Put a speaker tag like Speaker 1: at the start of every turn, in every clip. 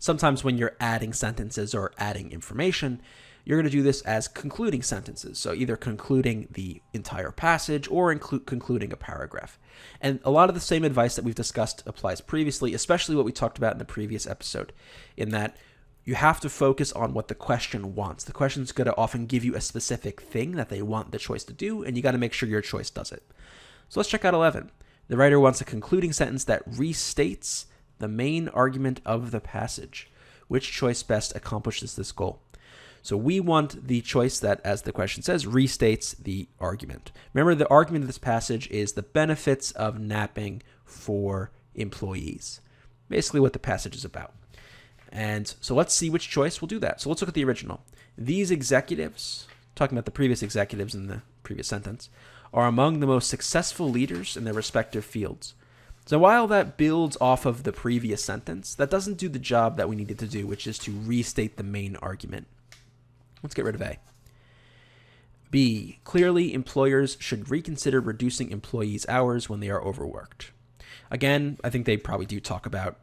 Speaker 1: sometimes when you're adding sentences or adding information, you're going to do this as concluding sentences. So either concluding the entire passage or concluding a paragraph. And a lot of the same advice that we've discussed applies previously, especially what we talked about in the previous episode, in that you have to focus on what the question wants. The question's going to often give you a specific thing that they want the choice to do, and you got to make sure your choice does it. So let's check out 11. The writer wants a concluding sentence that restates the main argument of the passage. Which choice best accomplishes this goal? So we want the choice that, as the question says, restates the argument. Remember, the argument of this passage is the benefits of napping for employees. Basically what the passage is about. And so let's see which choice will do that. So let's look at the original. These executives, talking about the previous executives in the previous sentence, are among the most successful leaders in their respective fields. So while that builds off of the previous sentence, that doesn't do the job that we needed to do, which is to restate the main argument. Let's get rid of A. B, clearly employers should reconsider reducing employees' hours when they are overworked. Again, I think they probably do talk about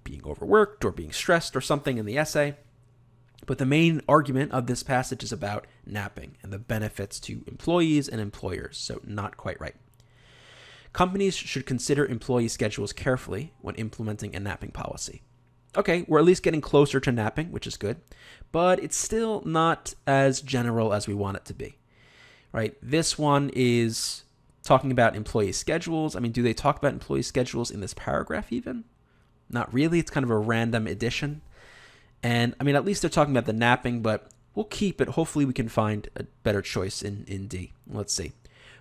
Speaker 1: being overworked or being stressed or something in the essay. But the main argument of this passage is about napping and the benefits to employees and employers, so not quite right. Companies should consider employee schedules carefully when implementing a napping policy. Okay, we're at least getting closer to napping, which is good, but it's still not as general as we want it to be, right? This one is talking about employee schedules. I mean, do they talk about employee schedules in this paragraph even? Not really. It's kind of a random addition. And I mean, at least they're talking about the napping, but we'll keep it. Hopefully we can find a better choice in D. Let's see.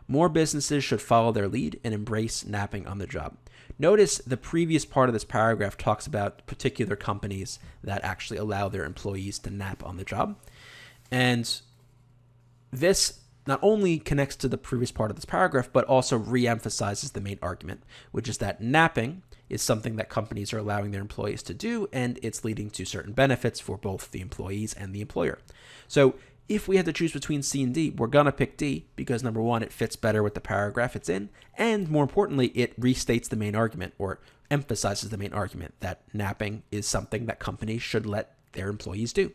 Speaker 1: More businesses should follow their lead and embrace napping on the job. Notice the previous part of this paragraph talks about particular companies that actually allow their employees to nap on the job. And this not only connects to the previous part of this paragraph, but also re-emphasizes the main argument, which is that napping is something that companies are allowing their employees to do, and it's leading to certain benefits for both the employees and the employer. So if we had to choose between C and D, we're going to pick D because, number one, it fits better with the paragraph it's in, and more importantly, it restates the main argument or emphasizes the main argument that napping is something that companies should let their employees do.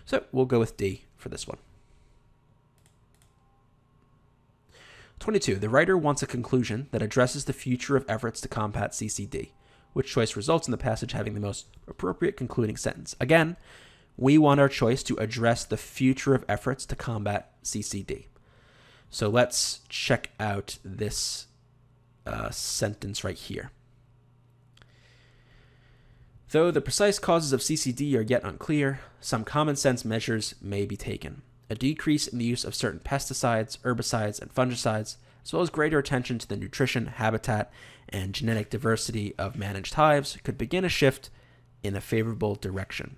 Speaker 1: So we'll go with D for this one. 22. The writer wants a conclusion that addresses the future of efforts to combat CCD. Which choice results in the passage having the most appropriate concluding sentence? Again, we want our choice to address the future of efforts to combat CCD. So let's check out this sentence right here. Though the precise causes of CCD are yet unclear, some common sense measures may be taken. A decrease in the use of certain pesticides, herbicides, and fungicides, as well as greater attention to the nutrition, habitat, and genetic diversity of managed hives could begin a shift in a favorable direction.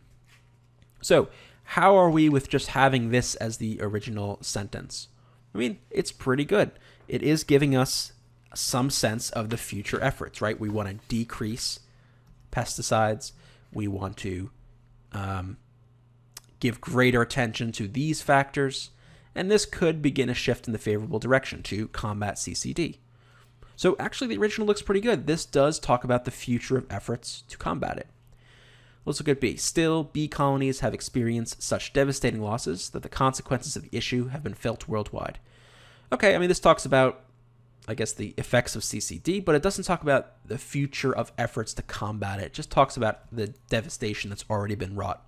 Speaker 1: So, how are we with just having this as the original sentence? I mean, it's pretty good. It is giving us some sense of the future efforts, right? We want to decrease pesticides. We want to give greater attention to these factors, and this could begin a shift in the favorable direction to combat CCD. So actually, the original looks pretty good. This does talk about the future of efforts to combat it. Let's look at B. Still, bee colonies have experienced such devastating losses that the consequences of the issue have been felt worldwide. Okay, I mean, this talks about, I guess, the effects of CCD, but it doesn't talk about the future of efforts to combat it. It just talks about the devastation that's already been wrought.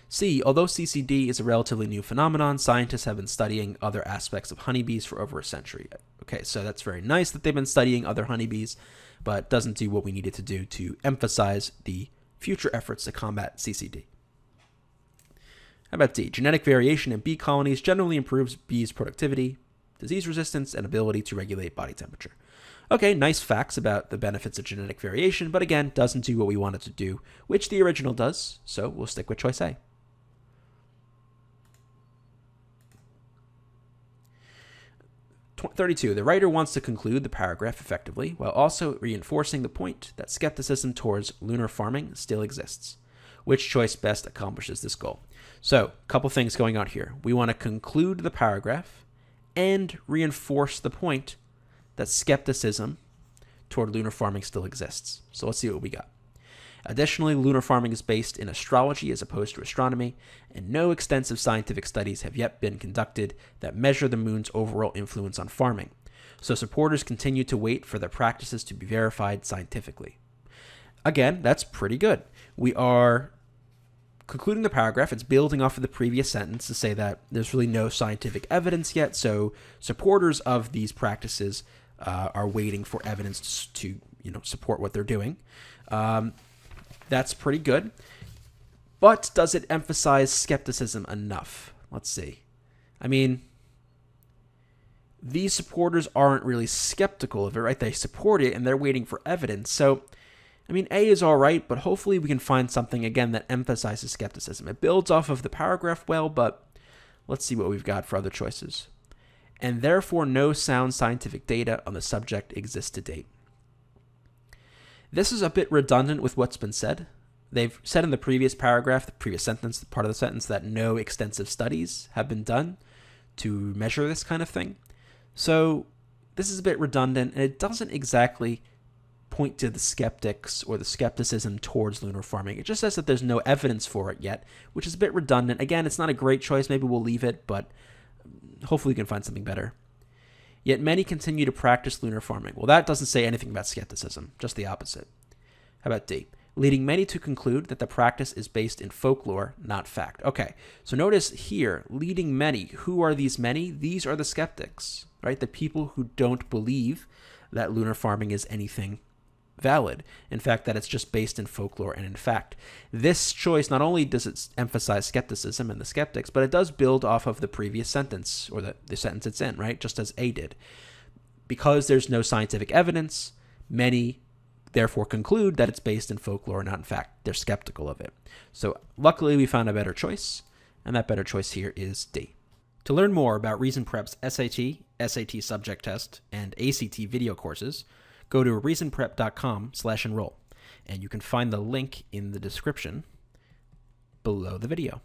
Speaker 1: C. Although CCD is a relatively new phenomenon, scientists have been studying other aspects of honeybees for over a century. Okay, so that's very nice that they've been studying other honeybees, but doesn't do what we needed to do to emphasize the future efforts to combat CCD. How about D? Genetic variation in bee colonies generally improves bees' productivity, disease resistance, and ability to regulate body temperature. Okay, nice facts about the benefits of genetic variation, but again, doesn't do what we want it to do, which the original does, so we'll stick with choice A. 32. The writer wants to conclude the paragraph effectively while also reinforcing the point that skepticism towards lunar farming still exists. Which choice best accomplishes this goal? So, a couple things going on here. We want to conclude the paragraph and reinforce the point that skepticism toward lunar farming still exists. So let's see what we got. Additionally, lunar farming is based in astrology as opposed to astronomy, and no extensive scientific studies have yet been conducted that measure the moon's overall influence on farming. So supporters continue to wait for their practices to be verified scientifically. Again, that's pretty good. We are concluding the paragraph. It's building off of the previous sentence to say that there's really no scientific evidence yet, so supporters of these practices are waiting for evidence to support what they're doing. That's pretty good. But does it emphasize skepticism enough? Let's see. I mean, these supporters aren't really skeptical of it, right? They support it and they're waiting for evidence. So, I mean, A is all right, but hopefully we can find something, again, that emphasizes skepticism. It builds off of the paragraph well, but let's see what we've got for other choices. And therefore, no sound scientific data on the subject exists to date. This is a bit redundant with what's been said. They've said in the previous paragraph, the previous sentence, part of the sentence, that no extensive studies have been done to measure this kind of thing. So this is a bit redundant, and it doesn't exactly point to the skeptics or the skepticism towards lunar farming. It just says that there's no evidence for it yet, which is a bit redundant. Again, it's not a great choice. Maybe we'll leave it, but hopefully we can find something better. Yet many continue to practice lunar farming. Well, that doesn't say anything about skepticism, just the opposite. How about D? Leading many to conclude that the practice is based in folklore, not fact. Okay, so notice here, leading many. Who are these many? These are the skeptics, right? The people who don't believe that lunar farming is anything valid. In fact, that it's just based in folklore and in fact. This choice, not only does it emphasize skepticism and the skeptics, but it does build off of the previous sentence, or the sentence it's in, right? Just as A did. Because there's no scientific evidence, many therefore conclude that it's based in folklore, not in fact. They're skeptical of it. So luckily we found a better choice, and that better choice here is D. To learn more about Reason Prep's SAT, SAT subject test, and ACT video courses, go to reasonprep.com/enroll, and you can find the link in the description below the video.